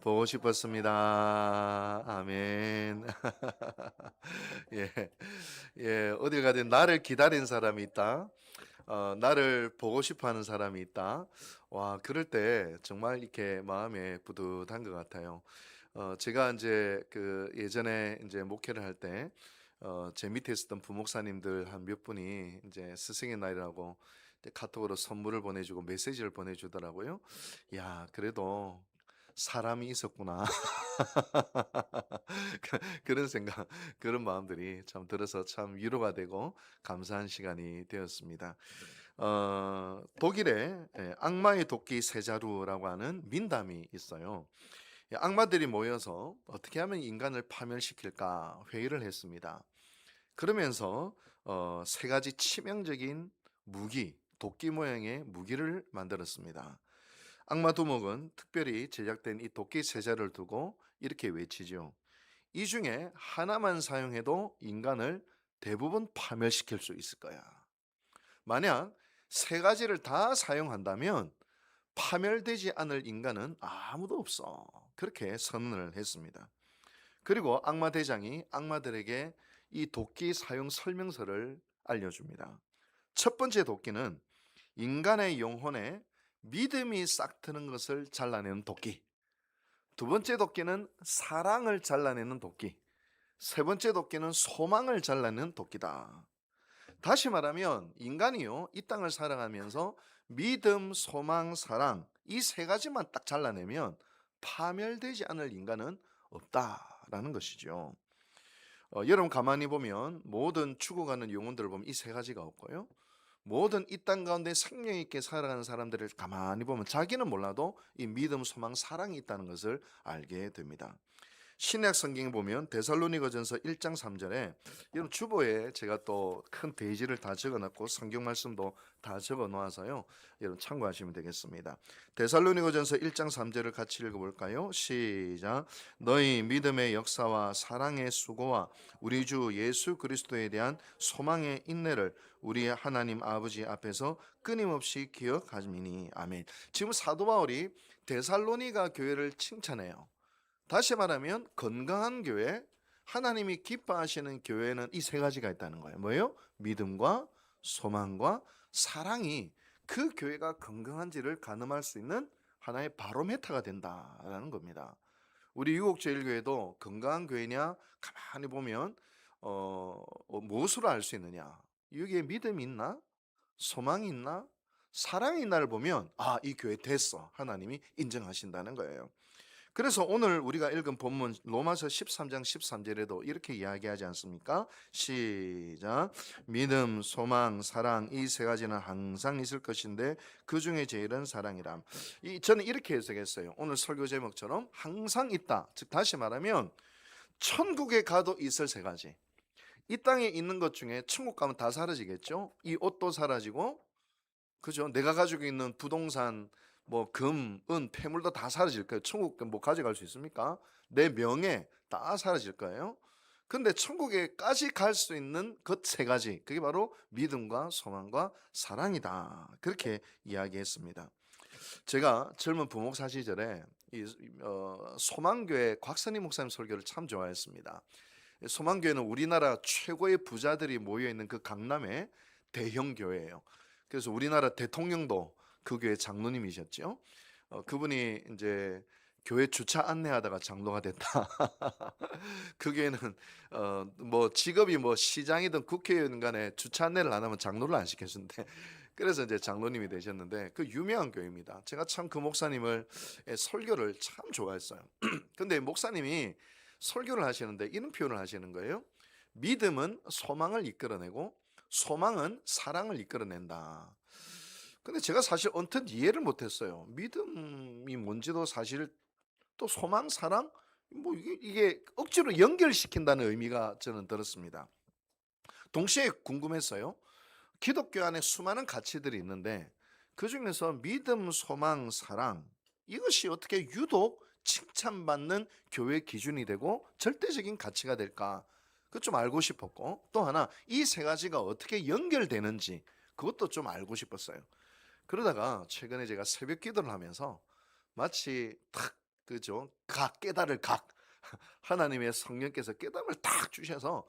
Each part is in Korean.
보고 싶었습니다. 아멘. 예, 예, 어딜 가든 나를 기다린 사람이 있다. 나를 보고 싶어하는 사람이 있다. 와, 그럴 때 정말 이렇게 마음에 뿌듯한 것 같아요. 제가 이제 그 예전에 이제 목회를 할 때, 제 밑에 있었던 부목사님들 한 몇 분이 이제 스승의 날이라고 이제 카톡으로 선물을 보내주고 메시지를 보내주더라고요. 야, 그래도 사람이 있었구나. 그런 생각, 그런 마음들이 참 들어서 참 위로가 되고 감사한 시간이 되었습니다. 독일에 악마의 도끼 세자루라고 하는 민담이 있어요. 악마들이 모여서 어떻게 하면 인간을 파멸시킬까 회의를 했습니다. 그러면서 세 가지 치명적인 무기, 도끼 모양의 무기를 만들었습니다. 악마 두목은 특별히 제작된 이 도끼 세자를 두고 이렇게 외치죠. 이 중에 하나만 사용해도 인간을 대부분 파멸시킬 수 있을 거야. 만약 세 가지를 다 사용한다면 파멸되지 않을 인간은 아무도 없어. 그렇게 선언을 했습니다. 그리고 악마 대장이 악마들에게 이 도끼 사용 설명서를 알려줍니다. 첫 번째 도끼는 인간의 영혼에 믿음이 싹트는 것을 잘라내는 도끼. 두 번째 도끼는 사랑을 잘라내는 도끼. 세 번째 도끼는 소망을 잘라내는 도끼다. 다시 말하면 인간이요, 이 땅을 살아가면서 믿음, 소망, 사랑 이 세 가지만 딱 잘라내면 파멸되지 않을 인간은 없다라는 것이죠. 여러분 가만히 보면 모든 죽어가는 영혼들을 보면 이 세 가지가 없고요. 모든 이 땅 가운데 생명 있게 살아가는 사람들을 가만히 보면 자기는 몰라도 이 믿음, 소망, 사랑이 있다는 것을 알게 됩니다. 신약 성경에 보면 데살로니가전서 1장 3절에 여러분 주보에 제가 또 큰 페이지를 다 적어놨고 성경 말씀도 다 적어놓아서요. 여러분 참고하시면 되겠습니다. 데살로니가전서 1장 3절을 같이 읽어볼까요? 시작. 너희 믿음의 역사와 사랑의 수고와 우리 주 예수 그리스도에 대한 소망의 인내를 우리 하나님 아버지 앞에서 끊임없이 기억하미니 아멘. 지금 사도 바울이 데살로니가 교회를 칭찬해요. 다시 말하면 건강한 교회, 하나님이 기뻐하시는 교회는 이 세 가지가 있다는 거예요. 뭐예요? 믿음과 소망과 사랑이 그 교회가 건강한지를 가늠할 수 있는 하나의 바로메타가 된다라는 겁니다. 우리 유곡제일교회도 건강한 교회냐? 가만히 보면 무엇으로 알 수 있느냐? 여기에 믿음이 있나? 소망이 있나? 사랑이 있나를 보면 이 교회 됐어. 하나님이 인정하신다는 거예요. 그래서 오늘 우리가 읽은 본문 로마서 13장 13절에도 이렇게 이야기하지 않습니까? 시작. 믿음, 소망, 사랑 이 세 가지는 항상 있을 것인데 그 중에 제일은 사랑이람. 저는 이렇게 해석했어요. 오늘 설교 제목처럼 항상 있다. 즉 다시 말하면 천국에 가도 있을 세 가지. 이 땅에 있는 것 중에 천국 가면 다 사라지겠죠? 이 옷도 사라지고, 그죠? 내가 가지고 있는 부동산, 뭐 금, 은, 폐물도 다 사라질 거예요. 천국 뭐 가져갈 수 있습니까? 내 명예 다 사라질 거예요. 근데 천국에까지 갈 수 있는 것 세 가지, 그게 바로 믿음과 소망과 사랑이다. 그렇게 이야기했습니다. 제가 젊은 부목사 시절에 소망교회 곽선희 목사님 설교를 참 좋아했습니다. 소망교회는 우리나라 최고의 부자들이 모여 있는 그 강남의 대형 교회예요. 그래서 우리나라 대통령도 그 교회 장로님이셨죠. 그분이 이제 교회 주차 안내하다가 장로가 됐다. 그 교회는 뭐 직업이 뭐 시장이든 국회의원 간에 주차 안내를 안 하면 장로를 안 시켜준대. 그래서 이제 장로님이 되셨는데 그 유명한 교회입니다. 제가 참 그 목사님을 설교를 참 좋아했어요. 근데 목사님이 설교를 하시는데 이런 표현을 하시는 거예요. 믿음은 소망을 이끌어내고 소망은 사랑을 이끌어낸다. 근데 제가 사실 언뜻 이해를 못했어요. 믿음이 뭔지도 사실 또 소망, 사랑 뭐 이게 억지로 연결시킨다는 의미가 저는 들었습니다. 동시에 궁금했어요. 기독교 안에 수많은 가치들이 있는데 그 중에서 믿음, 소망, 사랑 이것이 어떻게 유독 칭찬받는 교회 기준이 되고 절대적인 가치가 될까? 그것 좀 알고 싶었고 또 하나 이 세 가지가 어떻게 연결되는지 그것도 좀 알고 싶었어요. 그러다가 최근에 제가 새벽 기도를 하면서 마치 탁 그죠? 깨달을 하나님의 성령께서 깨달음을 딱 주셔서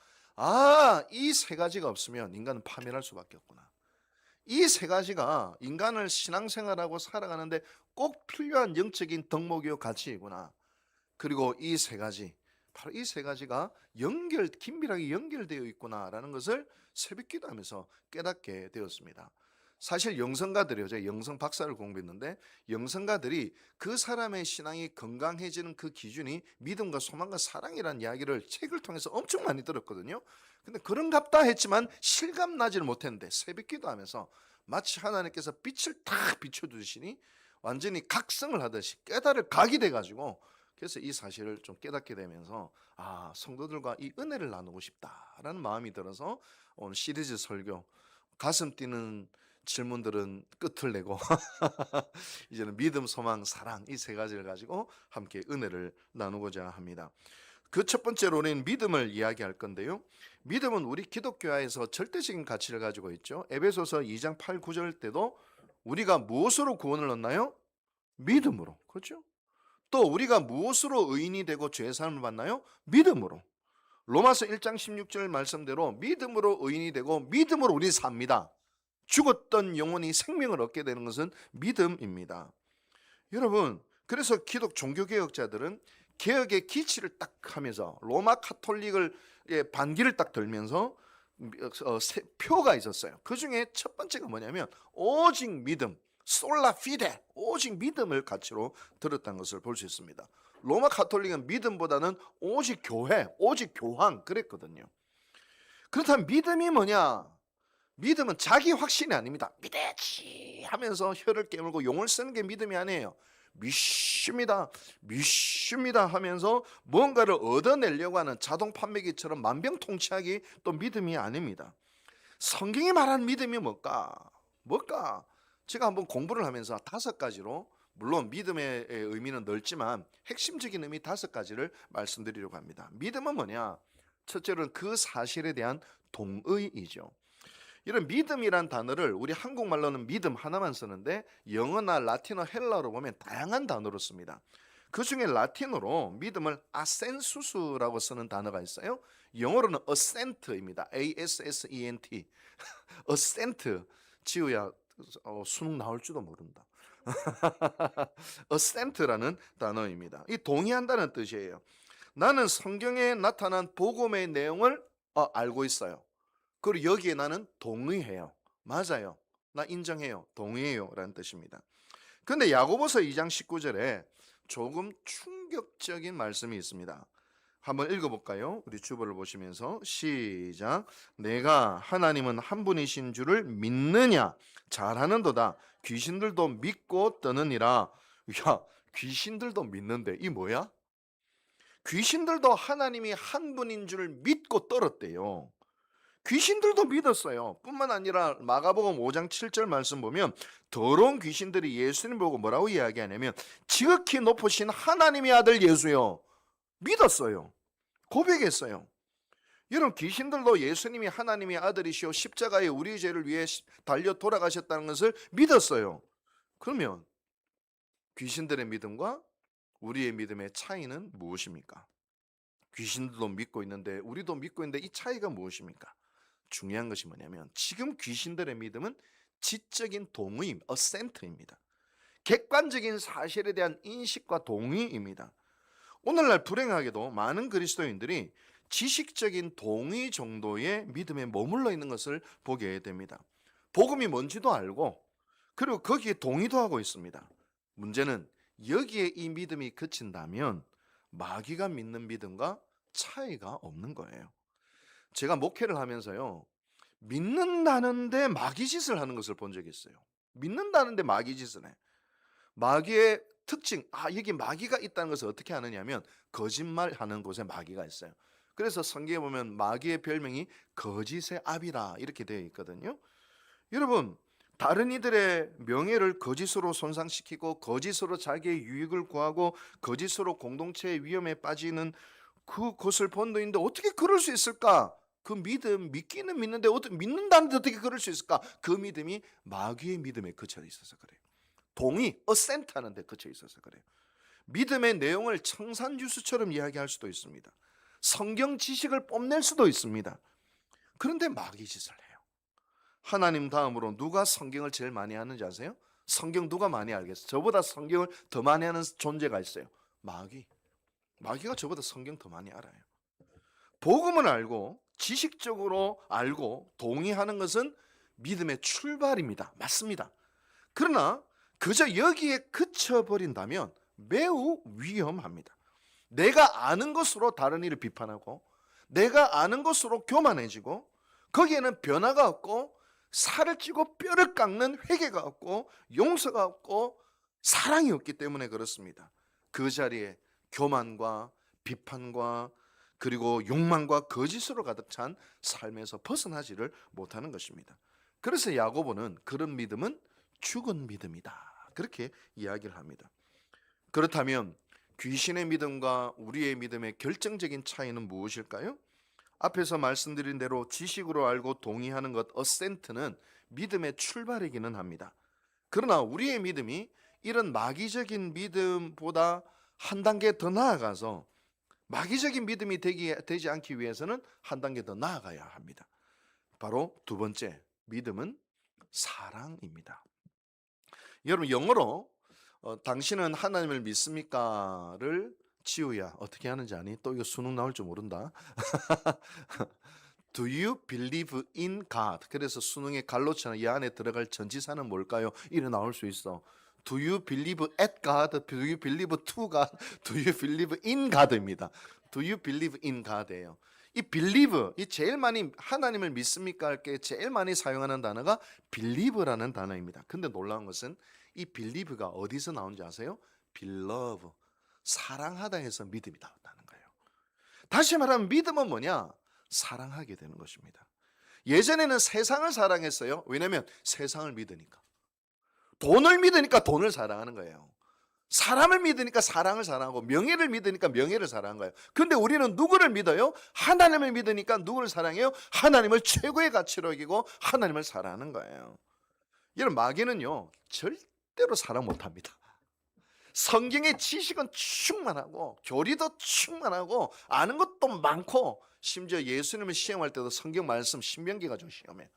이 세 가지가 없으면 인간은 파멸할 수밖에 없구나. 이 세 가지가 인간을 신앙생활하고 살아가는데 꼭 필요한 영적인 덕목이요 가치이구나. 그리고 이 세 가지, 바로 이 세 가지가 긴밀하게 연결되어 있구나라는 것을 새벽 기도하면서 깨닫게 되었습니다. 사실 영성가들이요, 제가 영성 박사를 공부했는데 영성가들이 그 사람의 신앙이 건강해지는 그 기준이 믿음과 소망과 사랑이라는 이야기를 책을 통해서 엄청 많이 들었거든요. 근데 그런갑다 했지만 실감 나지를 못했는데 새벽 기도하면서 마치 하나님께서 빛을 탁 비춰주시니 완전히 각성을 하듯이 깨달을 각이 돼가지고, 그래서 이 사실을 좀 깨닫게 되면서 성도들과 이 은혜를 나누고 싶다라는 마음이 들어서 오늘 시리즈 설교, 가슴 뛰는 질문들은 끝을 내고 이제는 믿음, 소망, 사랑, 이 세 가지를 가지고 함께 은혜를 나누고자 합니다. 그 첫 번째로 우리는 믿음을 이야기할 건데요, 믿음은 우리 기독교화에서 절대적인 가치를 가지고 있죠. 에베소서 2장 8, 9절 때도 우리가 무엇으로 구원을 얻나요? 믿음으로. 그렇죠? 또 우리가 무엇으로 의인이 되고 죄 사함을 받나요? 믿음으로. 로마서 1장 16절 말씀대로 믿음으로 의인이 되고 믿음으로 우리 삽니다. 죽었던 영혼이 생명을 얻게 되는 것은 믿음입니다. 여러분, 그래서 기독 종교개혁자들은 개혁의 기치를 딱 하면서 로마 카톨릭을 반기를 딱 들면서 표가 있었어요. 그 중에 첫 번째가 뭐냐면 오직 믿음, 솔라 피데, 오직 믿음을 가치로 들었다는 것을 볼 수 있습니다. 로마 카톨릭은 믿음보다는 오직 교회, 오직 교황 그랬거든요. 그렇다면 믿음이 뭐냐? 믿음은 자기 확신이 아닙니다. 믿어야지 하면서 혀를 깨물고 용을 쓰는 게 믿음이 아니에요. 믿습니다 하면서 뭔가를 얻어내려고 하는 자동 판매기처럼 만병통치하기 또 믿음이 아닙니다. 성경이 말하는 믿음이 뭘까? 제가 한번 공부를 하면서 5가지로, 물론 믿음의 의미는 넓지만 핵심적인 의미 5가지를 말씀드리려고 합니다. 믿음은 뭐냐? 첫째로는 그 사실에 대한 동의이죠. 이런 믿음이란 단어를 우리 한국말로는 믿음 하나만 쓰는데 영어나 라틴어, 헬라어로 보면 다양한 단어로 씁니다. 그 중에 라틴어로 믿음을 아센수스라고 쓰는 단어가 있어요. 영어로는 assent입니다. A-S-S-E-N-T. assent. 지우야, 수능 나올지도 모른다. assent라는 단어입니다. 이 동의한다는 뜻이에요. 나는 성경에 나타난 복음의 내용을 알고 있어요. 그리고 여기에 나는 동의해요. 맞아요. 나 인정해요. 동의해요. 라는 뜻입니다. 그런데 야고보서 2장 19절에 조금 충격적인 말씀이 있습니다. 한번 읽어볼까요? 우리 주보를 보시면서 시작. 내가 하나님은 한 분이신 줄을 믿느냐? 잘하는도다. 귀신들도 믿고 떠느니라. 야, 귀신들도 믿는데 이 뭐야? 귀신들도 하나님이 한 분인 줄 믿고 떨었대요. 귀신들도 믿었어요. 뿐만 아니라 마가복음 5장 7절 말씀 보면 더러운 귀신들이 예수님 보고 뭐라고 이야기하냐면 지극히 높으신 하나님의 아들 예수요. 믿었어요. 고백했어요. 여러분, 귀신들도 예수님이 하나님의 아들이시오 십자가에 우리의 죄를 위해 달려 돌아가셨다는 것을 믿었어요. 그러면 귀신들의 믿음과 우리의 믿음의 차이는 무엇입니까? 귀신들도 믿고 있는데 우리도 믿고 있는데 이 차이가 무엇입니까? 중요한 것이 뭐냐면 지금 귀신들의 믿음은 지적인 동의, assent입니다. 객관적인 사실에 대한 인식과 동의입니다. 오늘날 불행하게도 많은 그리스도인들이 지식적인 동의 정도의 믿음에 머물러 있는 것을 보게 됩니다. 복음이 뭔지도 알고 그리고 거기에 동의도 하고 있습니다. 문제는 여기에 이 믿음이 그친다면 마귀가 믿는 믿음과 차이가 없는 거예요. 제가 목회를 하면서요, 믿는다는데 마귀짓을 하는 것을 본 적이 있어요. 믿는다는데 마귀짓을 해. 마귀의 특징, 여기 마귀가 있다는 것을 어떻게 아느냐면 거짓말하는 곳에 마귀가 있어요. 그래서 성경에 보면 마귀의 별명이 거짓의 아비라 이렇게 되어 있거든요. 여러분, 다른 이들의 명예를 거짓으로 손상시키고 거짓으로 자기의 유익을 구하고 거짓으로 공동체의 위험에 빠지는 그것을 본도인데 어떻게 그럴 수 있을까? 그 믿음, 믿기는 믿는데 어떻게 믿는다는데 어떻게 그럴 수 있을까? 그 믿음이 마귀의 믿음에 그쳐 있어서 그래요. 동의, assent 하는데 그쳐 있어서 그래요. 믿음의 내용을 청산유수처럼 이야기할 수도 있습니다. 성경 지식을 뽐낼 수도 있습니다. 그런데 마귀 짓을 해요. 하나님 다음으로 누가 성경을 제일 많이 아는지 아세요? 성경 누가 많이 알겠어요? 저보다 성경을 더 많이 아는 존재가 있어요. 마귀. 마귀가 저보다 성경 더 많이 알아요. 복음을 알고 지식적으로 알고 동의하는 것은 믿음의 출발입니다. 맞습니다. 그러나 그저 여기에 그쳐버린다면 매우 위험합니다. 내가 아는 것으로 다른 이를 비판하고 내가 아는 것으로 교만해지고 거기에는 변화가 없고 살을 찌고 뼈를 깎는 회개가 없고 용서가 없고 사랑이 없기 때문에 그렇습니다. 그 자리에 교만과 비판과 그리고 욕망과 거짓으로 가득 찬 삶에서 벗어나지를 못하는 것입니다. 그래서 야고보는 그런 믿음은 죽은 믿음이다, 그렇게 이야기를 합니다. 그렇다면 귀신의 믿음과 우리의 믿음의 결정적인 차이는 무엇일까요? 앞에서 말씀드린 대로 지식으로 알고 동의하는 것, 어센트는 믿음의 출발이기는 합니다. 그러나 우리의 믿음이 이런 마귀적인 믿음보다 한 단계 더 나아가서 마귀적인 믿음이 되지 않기 위해서는 한 단계 더 나아가야 합니다. 바로 두 번째, 믿음은 사랑입니다. 여러분, 영어로 당신은 하나님을 믿습니까?를 지우야 어떻게 하는지 아니? 또 이거 수능 나올 줄 모른다. Do you believe in God? 그래서 수능에 갈로치나 이 안에 들어갈 전치사는 뭘까요? 이래 나올 수 있어. Do you believe at God? Do you believe to God? Do you believe in God입니다. Do you believe in God예요. 이 believe, 이 제일 많이 하나님을 믿습니까? 할 게 제일 많이 사용하는 단어가 believe라는 단어입니다. 근데 놀라운 것은 이 believe가 어디서 나온지 아세요? beloved, 사랑하다 해서 믿음이 나온다는 거예요. 다시 말하면 믿음은 뭐냐? 사랑하게 되는 것입니다. 예전에는 세상을 사랑했어요. 왜냐하면 세상을 믿으니까. 돈을 믿으니까 돈을 사랑하는 거예요. 사람을 믿으니까 사랑을 사랑하고 명예를 믿으니까 명예를 사랑하는 거예요. 그런데 우리는 누구를 믿어요? 하나님을 믿으니까 누구를 사랑해요? 하나님을 최고의 가치로 여기고 하나님을 사랑하는 거예요. 여러분, 마귀는요 절대로 사랑 못합니다. 성경의 지식은 충만하고 교리도 충만하고 아는 것도 많고 심지어 예수님을 시험할 때도 성경 말씀 신명기 가지고 시험해요.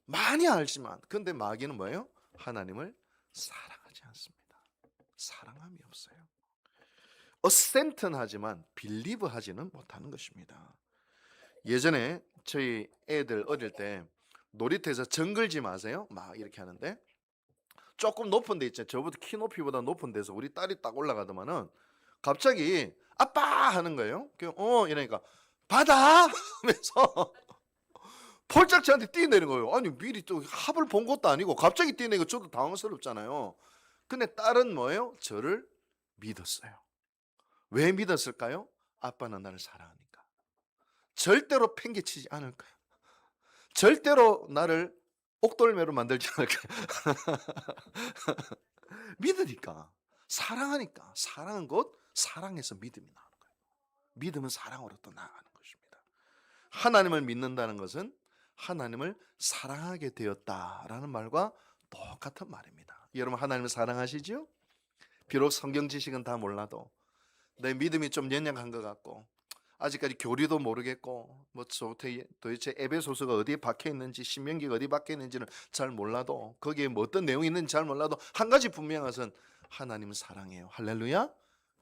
많이 알지만 근데 마귀는 뭐예요? 하나님을 사랑하지 않습니다. 사랑함이 없어요. 어센트는 하지만 빌리브 하지는 못하는 것입니다. 예전에 저희 애들 어릴 때 놀이터에서 정글짐 아세요? 막 이렇게 하는데 조금 높은 데 있죠. 저보다 키 높이보다 높은 데서 우리 딸이 딱 올라가더만은 갑자기 아빠 하는 거예요. 이러니까 받아 하면서 폴짝 저한테 뛰어내는 거예요. 아니 미리 또 합을 본 것도 아니고 갑자기 뛰어내고 저도 당황스럽잖아요. 근데 딸은 뭐예요? 저를 믿었어요. 왜 믿었을까요? 아빠는 나를 사랑하니까. 절대로 팽개치지 않을 거야. 절대로 나를 옥돌매로 만들지 않을 거야. 믿으니까, 사랑하니까. 사랑은 곧 사랑에서 믿음이 나오는 거예요. 믿음은 사랑으로 또 나아가는 것입니다. 하나님을 믿는다는 것은 하나님을 사랑하게 되었다라는 말과 똑같은 말입니다. 여러분, 하나님을 사랑하시죠? 비록 성경 지식은 다 몰라도 내 믿음이 좀 연약한 것 같고 아직까지 교리도 모르겠고 뭐 도대체 에베소서가 어디에 박혀 있는지 신명기가 어디 박혀 있는지는 잘 몰라도 거기에 뭐 어떤 내용이 있는지 잘 몰라도 한 가지 분명한 것은 하나님을 사랑해요. 할렐루야.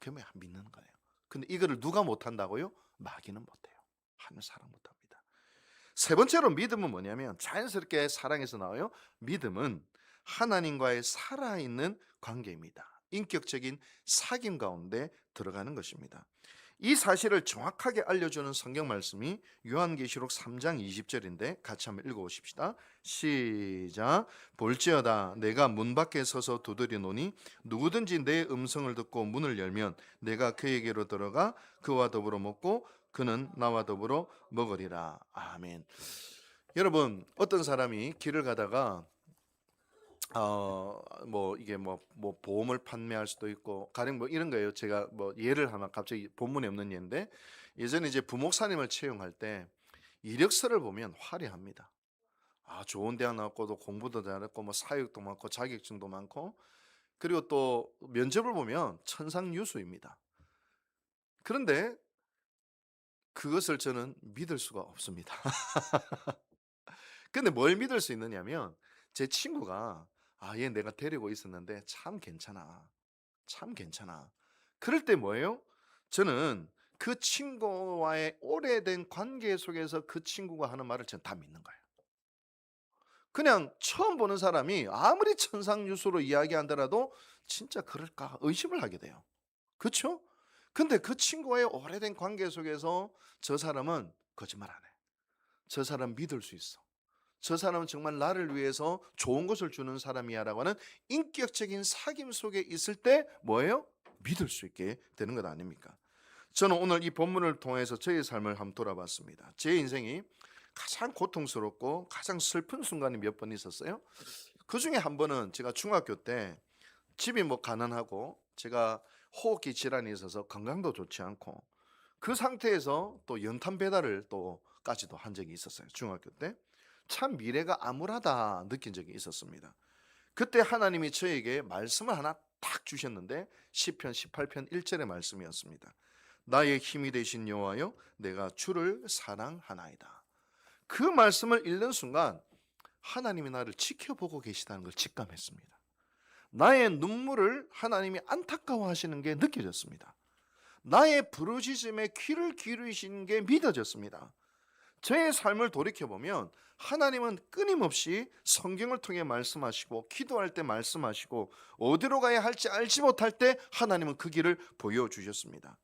그러면 믿는 거예요. 근데 이거를 누가 못한다고요? 마귀는 못해요. 하나님 사랑 못합니다. 세 번째로 믿음은 뭐냐면 자연스럽게 사랑에서 나와요. 믿음은 하나님과의 살아있는 관계입니다. 인격적인 사귐 가운데 들어가는 것입니다. 이 사실을 정확하게 알려주는 성경 말씀이 요한계시록 3장 20절인데 같이 한번 읽어보십시다. 시작. 볼지어다 내가 문 밖에 서서 두드리노니 누구든지 내 음성을 듣고 문을 열면 내가 그에게로 들어가 그와 더불어 먹고 그는 나와 더불어 먹으리라. 아멘. 여러분, 어떤 사람이 길을 가다가 뭐 이게 뭐 보험을 판매할 수도 있고 가령 뭐 이런 거예요. 제가 뭐 예를 하나 갑자기 본문에 없는 예인데 예전에 이제 부목사님을 채용할 때 이력서를 보면 화려합니다. 좋은 대학 나왔고도 공부도 잘했고 뭐 사육도 많고 자격증도 많고 그리고 또 면접을 보면 천상유수입니다. 그런데 그것을 저는 믿을 수가 없습니다. 근데 뭘 믿을 수 있느냐면 제 친구가 얘 내가 데리고 있었는데 참 괜찮아. 참 괜찮아. 그럴 때 뭐예요? 저는 그 친구와의 오래된 관계 속에서 그 친구가 하는 말을 저는 다 믿는 거예요. 그냥 처음 보는 사람이 아무리 천상유수로 이야기한다라도 진짜 그럴까 의심을 하게 돼요. 그렇죠? 근데 그 친구와의 오래된 관계 속에서 저 사람은 거짓말 안 해. 저 사람 믿을 수 있어. 저 사람은 정말 나를 위해서 좋은 것을 주는 사람이야라고 하는 인격적인 사귐 속에 있을 때 뭐예요? 믿을 수 있게 되는 것 아닙니까? 저는 오늘 이 본문을 통해서 저의 삶을 한번 돌아봤습니다. 제 인생이 가장 고통스럽고 가장 슬픈 순간이 몇 번 있었어요. 그 중에 한 번은 제가 중학교 때 집이 뭐 가난하고 제가 호흡기 질환이 있어서 건강도 좋지 않고 그 상태에서 또 연탄 배달을 또까지도 한 적이 있었어요. 중학교 때. 참 미래가 암울하다 느낀 적이 있었습니다. 그때 하나님이 저에게 말씀을 하나 딱 주셨는데 시편 18편 1절의 말씀이었습니다. 나의 힘이 되신 여호와여 내가 주를 사랑하나이다. 그 말씀을 읽는 순간 하나님이 나를 지켜보고 계시다는 걸 직감했습니다. 나의 눈물을 하나님이 안타까워하시는 게 느껴졌습니다. 나의 부르짖음에 귀를 기울이시는 게 믿어졌습니다. 저의 삶을 돌이켜보면 하나님은 끊임없이 성경을 통해 말씀하시고 기도할 때 말씀하시고 어디로 가야 할지 알지 못할 때 하나님은 그 길을 보여주셨습니다.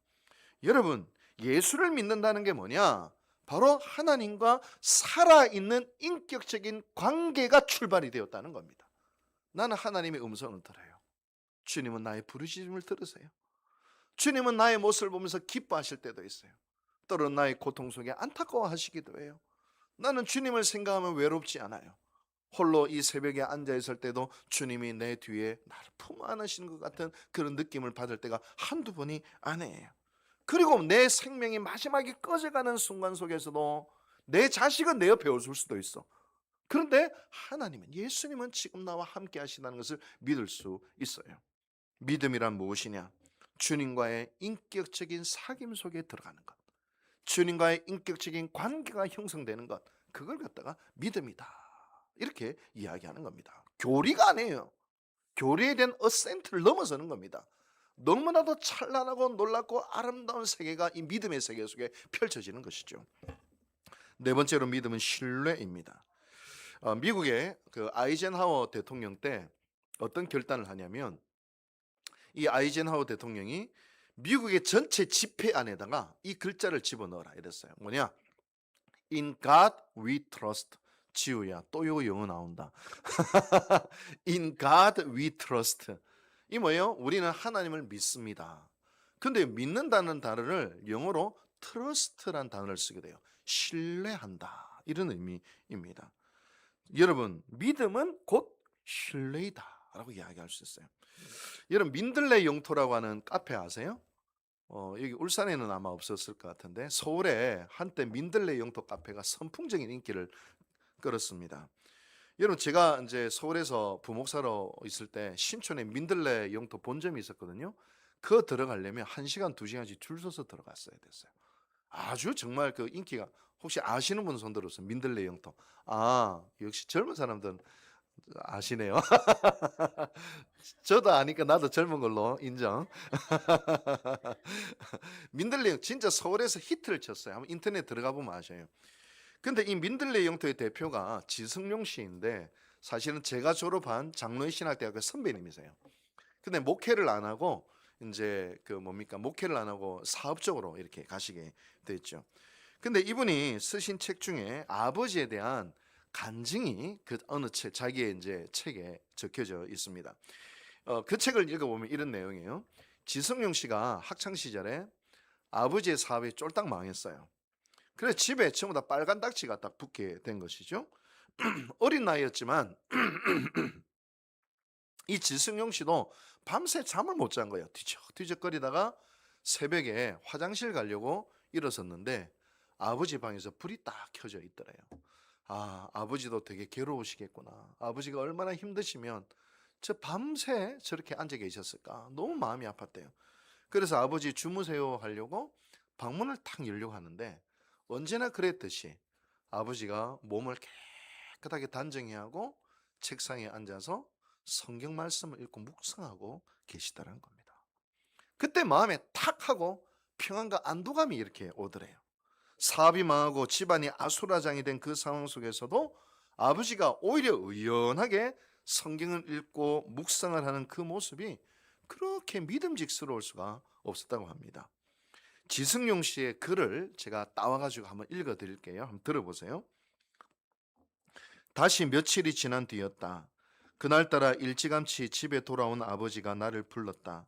여러분, 예수를 믿는다는 게 뭐냐? 바로 하나님과 살아있는 인격적인 관계가 출발이 되었다는 겁니다. 나는 하나님의 음성을 들어요. 주님은 나의 부르짖음을 들으세요. 주님은 나의 모습을 보면서 기뻐하실 때도 있어요. 때로는 나의 고통 속에 안타까워하시기도 해요. 나는 주님을 생각하면 외롭지 않아요. 홀로 이 새벽에 앉아있을 때도 주님이 내 뒤에 나를 품 안으시는 것 같은 그런 느낌을 받을 때가 한두 번이 아니에요. 그리고 내 생명이 마지막에 꺼져가는 순간 속에서도 내 자식은 내 옆에 없을 수도 있어. 그런데 하나님은, 예수님은 지금 나와 함께 하신다는 것을 믿을 수 있어요. 믿음이란 무엇이냐? 주님과의 인격적인 사귐 속에 들어가는 것, 주님과의 인격적인 관계가 형성되는 것, 그걸 갖다가 믿음이다 이렇게 이야기하는 겁니다. 교리가 아니에요. 교리에 대한 어센트를 넘어서는 겁니다. 너무나도 찬란하고 놀랍고 아름다운 세계가 이 믿음의 세계 속에 펼쳐지는 것이죠. 네 번째로 믿음은 신뢰입니다. 미국의 그 아이젠하워 대통령 때 어떤 결단을 하냐면, 이 아이젠하워 대통령이 미국의 전체 지폐 안에다가 이 글자를 집어넣어라 이랬어요. 뭐냐? In God we trust. 지우야, 또 요 영어 나온다. In God we trust. 이 뭐예요? 우리는 하나님을 믿습니다. 근데 믿는다는 단어를 영어로 trust란 단어를 쓰게 돼요. 신뢰한다, 이런 의미입니다. 여러분, 믿음은 곧 신뢰이다 라고 이야기할 수 있어요. 여러분, 민들레 영토라고 하는 카페 아세요? 여기 울산에는 아마 없었을 것 같은데 서울에 한때 민들레 영토 카페가 선풍적인 인기를 끌었습니다. 여러분, 제가 이제 서울에서 부목사로 있을 때 신촌에 민들레 영토 본점이 있었거든요. 그거 들어가려면 1시간, 2시간씩 줄 서서 들어갔어야 됐어요. 아주 정말 그 인기가, 혹시 아시는 분 손 들었어요? 민들레 영토. 역시 젊은 사람들은 아시네요. 저도 아니까 나도 젊은 걸로 인정. 민들레 진짜 서울에서 히트를 쳤어요. 한번 인터넷 들어가 보면 아셔요. 근데 이 민들레 영토의 대표가 지승용 씨인데 사실은 제가 졸업한 장로의 신학대학교 선배님이세요. 근데 목회를 안 하고 이제 그 뭡니까, 목회를 안 하고 사업적으로 이렇게 가시게 됐죠. 근데 이분이 쓰신 책 중에 아버지에 대한 간증이 그 어느 책, 자기의 이제 책에 적혀져 있습니다. 그 책을 읽어보면 이런 내용이에요. 지성용 씨가 학창 시절에 아버지의 사업이 쫄딱 망했어요. 그래서 집에 전부 다 빨간 딱지가 딱 붙게 된 것이죠. 어린 나이였지만 이 지승용 씨도 밤새 잠을 못 잔 거예요. 뒤적뒤적거리다가 새벽에 화장실 가려고 일어섰는데 아버지 방에서 불이 딱 켜져 있더래요. 아버지도 되게 괴로우시겠구나. 아버지가 얼마나 힘드시면 저 밤새 저렇게 앉아 계셨을까? 너무 마음이 아팠대요. 그래서 아버지 주무세요 하려고 방문을 탁 열려고 하는데 언제나 그랬듯이 아버지가 몸을 깨끗하게 단정히 하고 책상에 앉아서 성경 말씀을 읽고 묵상하고 계시다는 겁니다. 그때 마음에 탁 하고 평안과 안도감이 이렇게 오더래요. 사업이 망하고 집안이 아수라장이 된 그 상황 속에서도 아버지가 오히려 의연하게 성경을 읽고 묵상을 하는 그 모습이 그렇게 믿음직스러울 수가 없었다고 합니다. 지승용 씨의 글을 제가 따와가지고 한번 읽어드릴게요. 한번 들어보세요. 다시 며칠이 지난 뒤였다. 그날따라 일찌감치 집에 돌아온 아버지가 나를 불렀다.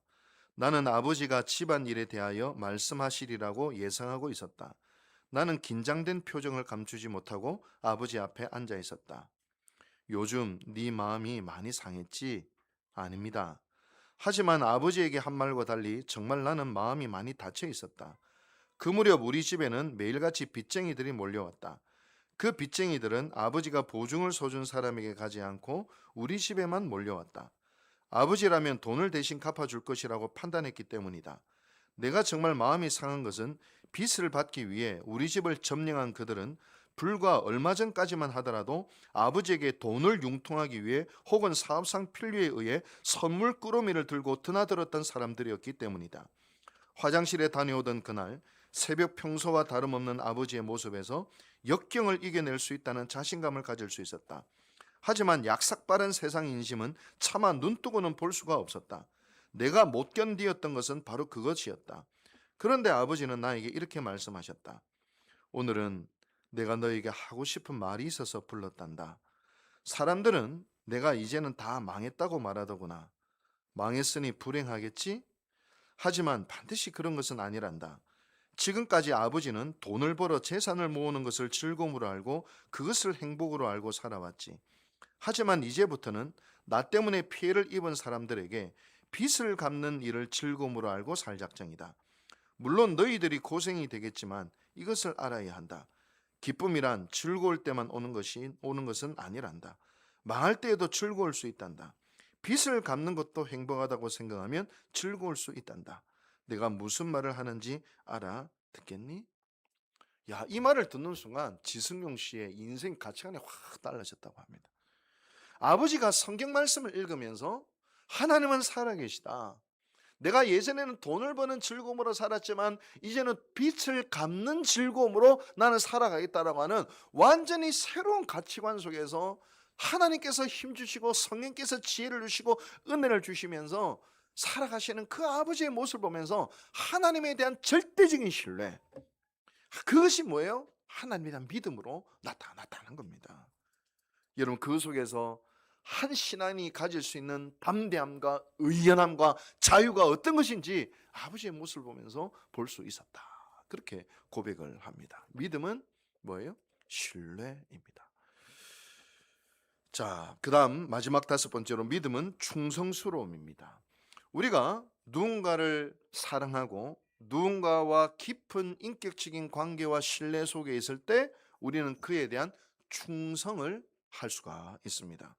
나는 아버지가 집안일에 대하여 말씀하시리라고 예상하고 있었다. 나는 긴장된 표정을 감추지 못하고 아버지 앞에 앉아 있었다. 요즘 네 마음이 많이 상했지? 아닙니다. 하지만 아버지에게 한 말과 달리 정말 나는 마음이 많이 닫혀 있었다. 그 무렵 우리 집에는 매일같이 빚쟁이들이 몰려왔다. 그 빚쟁이들은 아버지가 보증을 서준 사람에게 가지 않고 우리 집에만 몰려왔다. 아버지라면 돈을 대신 갚아줄 것이라고 판단했기 때문이다. 내가 정말 마음이 상한 것은 빚을 받기 위해 우리 집을 점령한 그들은 불과 얼마 전까지만 하더라도 아버지에게 돈을 융통하기 위해 혹은 사업상 필요에 의해 선물 꾸러미를 들고 드나들었던 사람들이었기 때문이다. 화장실에 다녀오던 그날 새벽 평소와 다름없는 아버지의 모습에서 역경을 이겨낼 수 있다는 자신감을 가질 수 있었다. 하지만 약삭빠른 세상 인심은 차마 눈뜨고는 볼 수가 없었다. 내가 못 견디었던 것은 바로 그것이었다. 그런데 아버지는 나에게 이렇게 말씀하셨다. 오늘은 내가 너에게 하고 싶은 말이 있어서 불렀단다. 사람들은 내가 이제는 다 망했다고 말하더구나. 망했으니 불행하겠지? 하지만 반드시 그런 것은 아니란다. 지금까지 아버지는 돈을 벌어 재산을 모으는 것을 즐거움으로 알고 그것을 행복으로 알고 살아왔지. 하지만 이제부터는 나 때문에 피해를 입은 사람들에게 빚을 갚는 일을 즐거움으로 알고 살 작정이다. 물론 너희들이 고생이 되겠지만 이것을 알아야 한다. 기쁨이란 즐거울 때만 오는 것은 아니란다. 망할 때에도 즐거울 수 있단다. 빚을 갚는 것도 행복하다고 생각하면 즐거울 수 있단다. 내가 무슨 말을 하는지 알아듣겠니? 야, 이 말을 듣는 순간 지승용 씨의 인생 가치관이 확 달라졌다고 합니다. 아버지가 성경 말씀을 읽으면서 하나님은 살아계시다. 내가 예전에는 돈을 버는 즐거움으로 살았지만 이제는 빚을 갚는 즐거움으로 나는 살아가겠다라고 하는 완전히 새로운 가치관 속에서 하나님께서 힘주시고 성령께서 지혜를 주시고 은혜를 주시면서 살아가시는 그 아버지의 모습을 보면서 하나님에 대한 절대적인 신뢰, 그것이 뭐예요? 하나님에 대한 믿음으로 나타났다는 겁니다. 여러분, 그 속에서 한 신앙이 가질 수 있는 담대함과 의연함과 자유가 어떤 것인지 아버지의 모습을 보면서 볼 수 있었다. 그렇게 고백을 합니다. 믿음은 뭐예요? 신뢰입니다. 자, 그 다음 마지막 다섯 번째로 믿음은 충성스러움입니다. 우리가 누군가를 사랑하고 누군가와 깊은 인격적인 관계와 신뢰 속에 있을 때 우리는 그에 대한 충성을 할 수가 있습니다.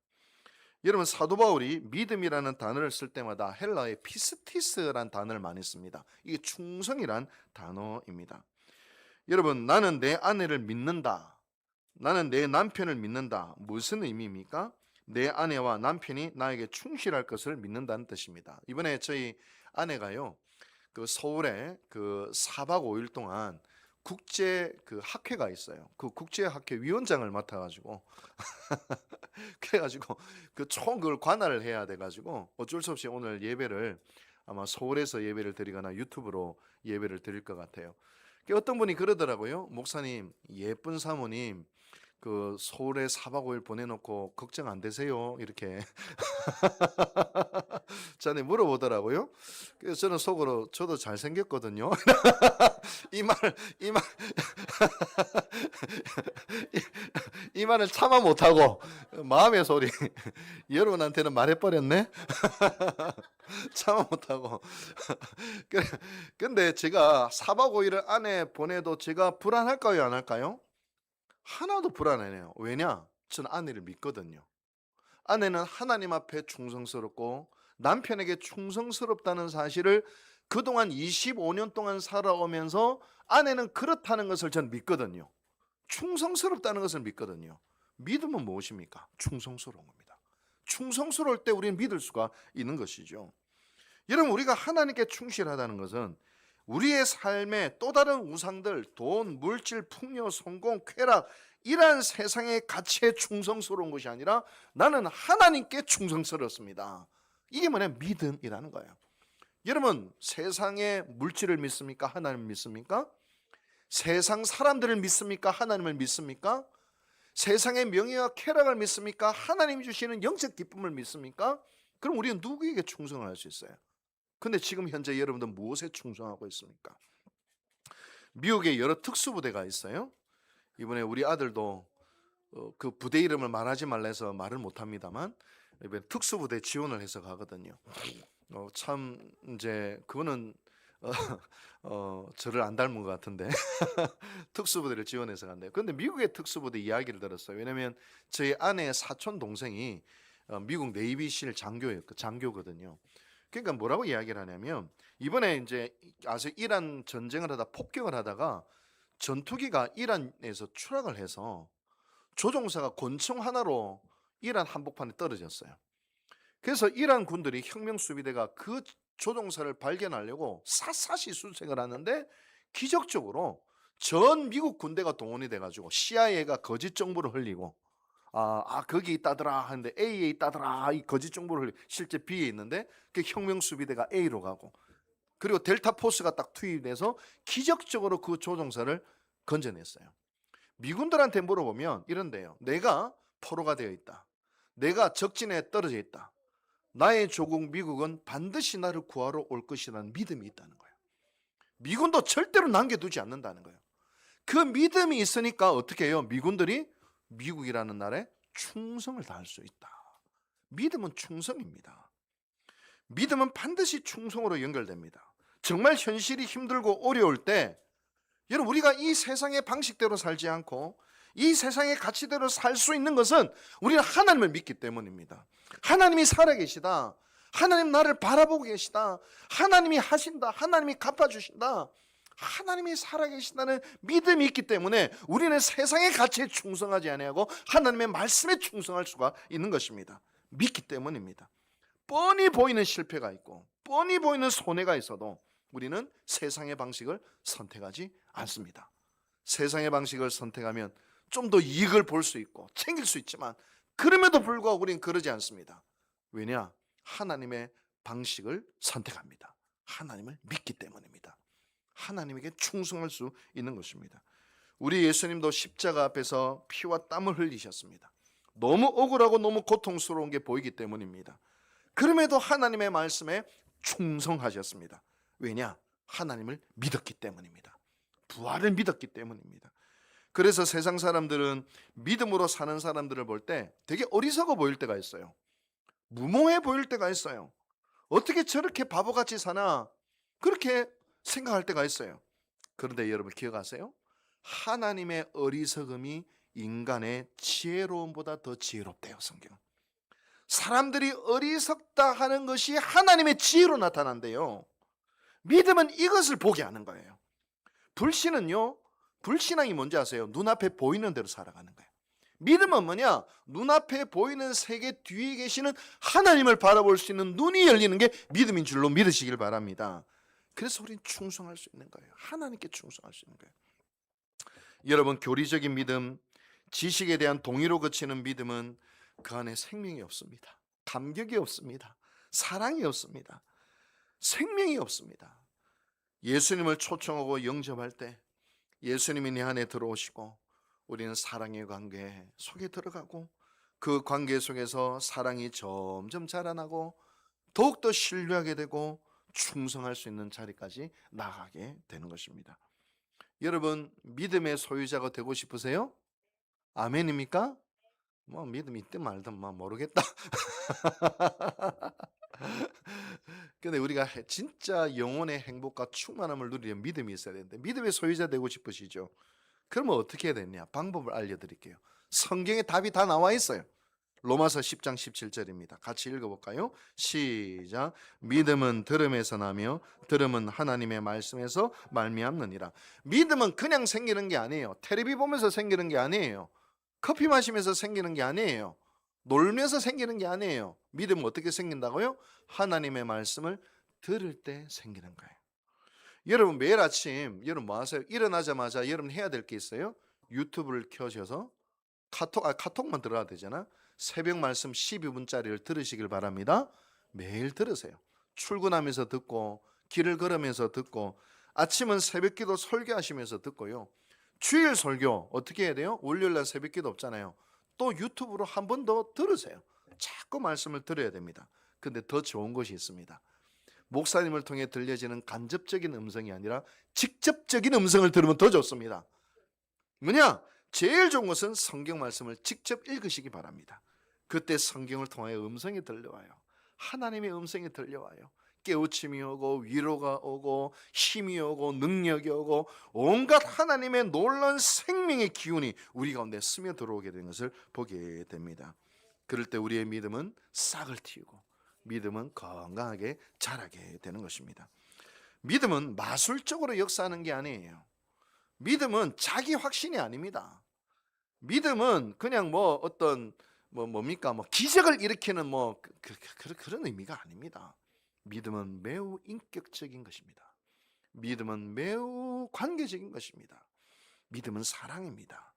여러분, 사도 바울이 믿음이라는 단어를 쓸 때마다 헬라의 피스티스라는 단어를 많이 씁니다. 이게 충성이란 단어입니다. 여러분, 나는 내 아내를 믿는다. 나는 내 남편을 믿는다. 무슨 의미입니까? 내 아내와 남편이 나에게 충실할 것을 믿는다는 뜻입니다. 이번에 저희 아내가요, 그 서울에 그 4박 5일 동안 국제 그 학회가 있어요. 그 국제 학회 위원장을 맡아가지고 그래가지고 그 총 그걸 관할을 해야 돼가지고 어쩔 수 없이 오늘 예배를 아마 서울에서 예배를 드리거나 유튜브로 예배를 드릴 것 같아요. 어떤 분이 그러더라고요. 목사님, 예쁜 사모님 그 서울에 4박 5일 보내놓고 걱정 안 되세요? 이렇게 전에 물어보더라고요. 그래서 저는 속으로 저도 잘생겼거든요. 이 말, 이 말, 이 말을 참아 못하고 마음의 소리 여러분한테는 말해버렸네. 참아 못하고. 근데 제가 4박 5일을 안에 보내도 제가 불안할까요, 안 할까요? 하나도 불안 안 해요. 왜냐? 저는 아내를 믿거든요. 아내는 하나님 앞에 충성스럽고 남편에게 충성스럽다는 사실을 그동안 25년 동안 살아오면서 아내는 그렇다는 것을 전 믿거든요. 충성스럽다는 것을 믿거든요. 믿음은 무엇입니까? 충성스러운 겁니다. 충성스러울 때 우리는 믿을 수가 있는 것이죠. 여러분, 우리가 하나님께 충실하다는 것은 우리의 삶에 또 다른 우상들, 돈, 물질, 풍요, 성공, 쾌락, 이러한 세상의 가치에 충성스러운 것이 아니라 나는 하나님께 충성스럽습니다. 이게 뭐냐? 믿음이라는 거예요. 여러분, 세상의 물질을 믿습니까? 하나님을 믿습니까? 세상 사람들을 믿습니까? 하나님을 믿습니까? 세상의 명예와 쾌락을 믿습니까? 하나님이 주시는 영적 기쁨을 믿습니까? 그럼 우리는 누구에게 충성할 수 있어요? 근데 지금 현재 여러분들 무엇에 충성하고 있습니까? 미국에 여러 특수부대가 있어요. 이번에 우리 아들도 그 부대 이름을 말하지 말라 해서 말을 못합니다만 이번에 특수부대 지원을 해서 가거든요. 참 이제 그거는 저를 안 닮은 것 같은데 특수부대를 지원해서 간대요. 그런데 미국의 특수부대 이야기를 들었어요. 왜냐하면 저희 아내의 사촌 동생이 미국 네이비실 장교거든요. 그러니까 뭐라고 이야기를 하냐면 이번에 이제 아주 이란 전쟁을 하다 폭격을 하다가 전투기가 이란에서 추락을 해서 조종사가 권총 하나로 이란 한복판에 떨어졌어요. 그래서 이란 군들이 혁명수비대가 그 조종사를 발견하려고 샅샅이 수색을 하는데 기적적으로 전 미국 군대가 동원이 돼가지고 CIA가 거짓 정보를 흘리고 거기 있다더라 하는데 A에 있다더라, 이 거짓 정보를 실제 B에 있는데 그 혁명수비대가 A로 가고, 그리고 델타 포스가 딱 투입돼서 기적적으로 그 조종사를 건져냈어요. 미군들한테 물어보면 이런데요. 내가 포로가 되어 있다. 내가 적진에 떨어져 있다. 나의 조국 미국은 반드시 나를 구하러 올 것이라는 믿음이 있다는 거예요. 미군도 절대로 남겨두지 않는다는 거예요. 그 믿음이 있으니까 어떻게 해요? 미군들이 미국이라는 나라에 충성을 다할 수 있다. 믿음은 충성입니다. 믿음은 반드시 충성으로 연결됩니다. 정말 현실이 힘들고 어려울 때 여러분, 우리가 이 세상의 방식대로 살지 않고 이 세상의 가치대로 살 수 있는 것은 우리는 하나님을 믿기 때문입니다. 하나님이 살아계시다. 하나님 나를 바라보고 계시다. 하나님이 하신다. 하나님이 갚아주신다. 하나님이 살아계신다는 믿음이 있기 때문에 우리는 세상의 가치에 충성하지 아니하고 하나님의 말씀에 충성할 수가 있는 것입니다. 믿기 때문입니다. 뻔히 보이는 실패가 있고 뻔히 보이는 손해가 있어도 우리는 세상의 방식을 선택하지 않습니다. 세상의 방식을 선택하면 좀 더 이익을 볼 수 있고 챙길 수 있지만 그럼에도 불구하고 우리는 그러지 않습니다. 왜냐? 하나님의 방식을 선택합니다. 하나님을 믿기 때문입니다. 하나님에게 충성할 수 있는 것입니다. 우리 예수님도 십자가 앞에서 피와 땀을 흘리셨습니다. 너무 억울하고 너무 고통스러운 게 보이기 때문입니다. 그럼에도 하나님의 말씀에 충성하셨습니다. 왜냐? 하나님을 믿었기 때문입니다. 부활을 믿었기 때문입니다. 그래서 세상 사람들은 믿음으로 사는 사람들을 볼 때 되게 어리석어 보일 때가 있어요. 무모해 보일 때가 있어요. 어떻게 저렇게 바보같이 사나, 그렇게 생각할 때가 있어요. 그런데 여러분 기억하세요? 하나님의 어리석음이 인간의 지혜로움보다 더 지혜롭대요, 성경. 사람들이 어리석다 하는 것이 하나님의 지혜로 나타난대요. 믿음은 이것을 보게 하는 거예요. 불신은요, 불신앙이 뭔지 아세요? 눈앞에 보이는 대로 살아가는 거예요. 믿음은 뭐냐? 눈앞에 보이는 세계 뒤에 계시는 하나님을 바라볼 수 있는 눈이 열리는 게 믿음인 줄로 믿으시길 바랍니다. 그래서 우리는 충성할 수 있는 거예요. 하나님께 충성할 수 있는 거예요. 여러분, 교리적인 믿음, 지식에 대한 동의로 그치는 믿음은 그 안에 생명이 없습니다. 감격이 없습니다. 사랑이 없습니다. 생명이 없습니다. 예수님을 초청하고 영접할 때 예수님이 내 안에 들어오시고 우리는 사랑의 관계 속에 들어가고 그 관계 속에서 사랑이 점점 자라나고 더욱더 신뢰하게 되고 충성할 수 있는 자리까지 나가게 되는 것입니다. 여러분, 믿음의 소유자가 되고 싶으세요? 아멘입니까? 뭐 믿음이 있든 말든 모르겠다. 근데 우리가 진짜 영혼의 행복과 충만함을 누리려면 믿음이 있어야 되는데 믿음의 소유자 되고 싶으시죠? 그러면 어떻게 해야 되냐? 방법을 알려드릴게요. 성경에 답이 다 나와 있어요. 로마서 10장 17절입니다. 같이 읽어볼까요? 시작. 믿음은 들음에서 나며 들음은 하나님의 말씀에서 말미암느니라. 믿음은 그냥 생기는 게 아니에요. 텔레비 보면서 생기는 게 아니에요. 커피 마시면서 생기는 게 아니에요. 놀면서 생기는 게 아니에요. 믿음은 어떻게 생긴다고요? 하나님의 말씀을 들을 때 생기는 거예요. 여러분 매일 아침 여러분 뭐 하세요? 일어나자마자 여러분 해야 될 게 있어요. 유튜브를 켜셔서 카톡만 들어야 되잖아. 새벽 말씀 12분짜리를 들으시길 바랍니다. 매일 들으세요. 출근하면서 듣고 길을 걸으면서 듣고 아침은 새벽기도 설교하시면서 듣고요. 주일 설교 어떻게 해야 돼요? 월요일날 새벽기도 없잖아요. 또 유튜브로 한 번 더 들으세요. 자꾸 말씀을 들어야 됩니다. 근데 더 좋은 것이 있습니다. 목사님을 통해 들려지는 간접적인 음성이 아니라 직접적인 음성을 들으면 더 좋습니다. 뭐냐? 제일 좋은 것은 성경 말씀을 직접 읽으시기 바랍니다. 그때 성경을 통하여 음성이 들려와요. 하나님의 음성이 들려와요. 깨우침이 오고 위로가 오고 힘이 오고 능력이 오고 온갖 하나님의 놀라운 생명의 기운이 우리 가운데 스며 들어오게 되는 것을 보게 됩니다. 그럴 때 우리의 믿음은 싹을 틔우고 믿음은 건강하게 자라게 되는 것입니다. 믿음은 마술적으로 역사하는 게 아니에요. 믿음은 자기 확신이 아닙니다. 믿음은 그냥 뭐 어떤 뭡니까 기적을 일으키는 그런 의미가 아닙니다. 믿음은 매우 인격적인 것입니다. 믿음은 매우 관계적인 것입니다. 믿음은 사랑입니다.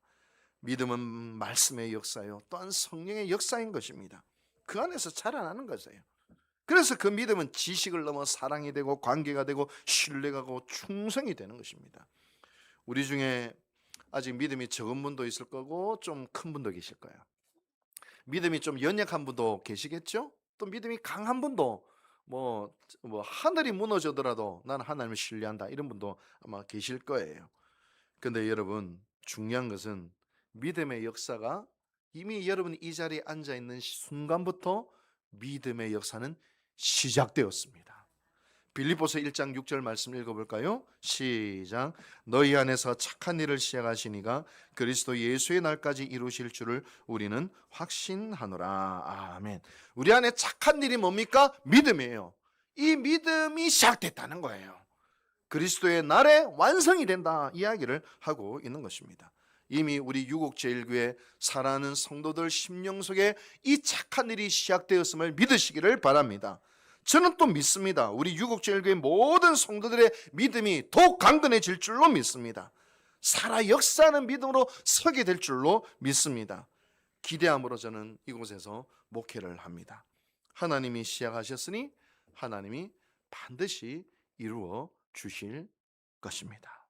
믿음은 말씀의 역사요 또한 성령의 역사인 것입니다. 그 안에서 자라나는 것이에요. 그래서 그 믿음은 지식을 넘어 사랑이 되고 관계가 되고 신뢰가 되고 충성이 되는 것입니다. 우리 중에 아직 믿음이 적은 분도 있을 거고 좀 큰 분도 계실 거예요. 믿음이 좀 연약한 분도 계시겠죠? 또 믿음이 강한 분도 뭐 하늘이 무너져더라도 나는 하나님을 신뢰한다 이런 분도 아마 계실 거예요. 근데 여러분 중요한 것은 믿음의 역사가 이미 여러분이 이 자리에 앉아 있는 순간부터 믿음의 역사는 시작되었습니다. 빌립보서 1장 6절 말씀 읽어볼까요? 시작. 너희 안에서 착한 일을 시작하시니가 그리스도 예수의 날까지 이루실 줄을 우리는 확신하노라. 아멘. 우리 안에 착한 일이 뭡니까? 믿음이에요. 이 믿음이 시작됐다는 거예요. 그리스도의 날에 완성이 된다 이야기를 하고 있는 것입니다. 이미 우리 유곡제일교회 살아가는 성도들 심령 속에 이 착한 일이 시작되었음을 믿으시기를 바랍니다. 저는 또 믿습니다. 우리 유곡제일교회 모든 성도들의 믿음이 더욱 강건해질 줄로 믿습니다. 살아 역사하는 믿음으로 서게 될 줄로 믿습니다. 기대함으로 저는 이곳에서 목회를 합니다. 하나님이 시작하셨으니 하나님이 반드시 이루어 주실 것입니다.